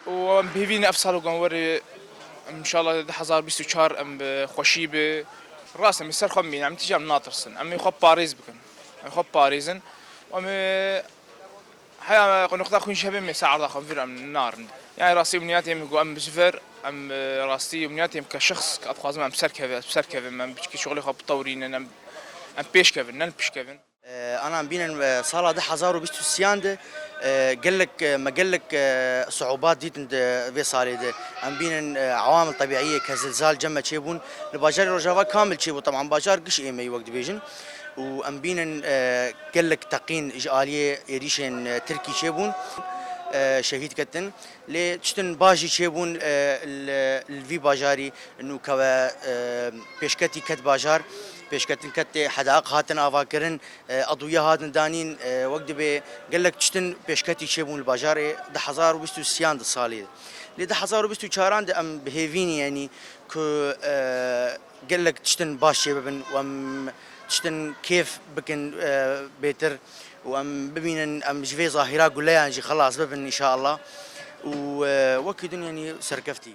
وبهيفيني أفصل وقنوري إن شاء الله ده حزار بيستو شهر أم بخشيبة راسا مسر خمين عم تيجي عم ناطرسن عم يخب باريس بكن يخب باريزن وعم حيا نقطة كون شبه مساعد أخو فير أم النار يعني راسي بنياتي أم جو أم بسفر أم راسي بنياتي أم كشخص كأبخاز أم بسر كيفن أم بشكي شغلي خب طورين أم بيش كيفن نن بيش كيفن انا عم بين صاله ده حزارو بيستو سيانده قال لك ما قال لك صعوبات دي في صالة ده عم بين عوامل طبيعيه كزلزال جمع تشيبون الباجار رجافا كامل تشيبو طبعا باجار قش ايمي وقت بيجن وام بين قال لك تقين اجاليه يريشن تركي تشيبون شهيد كتن لي تشتن باجي تشيبون الفي باجاري انه كوا بيشكتي كت باجار بيشكتن كت حدائق هاتن افاكرن اضويه هاتن دانين وقت بي قال لك تشتن بيشكتي تشيبون الباجاري ده 1020 صالي لي ده 1024 ام بهيفيني يعني ك قال لك تشتن باش شبابن وام تشتن كيف بكن بيتر وام ببين ام جفي ظاهره قول لي انجي خلاص ببن ان شاء الله ووكدن يعني سركفتي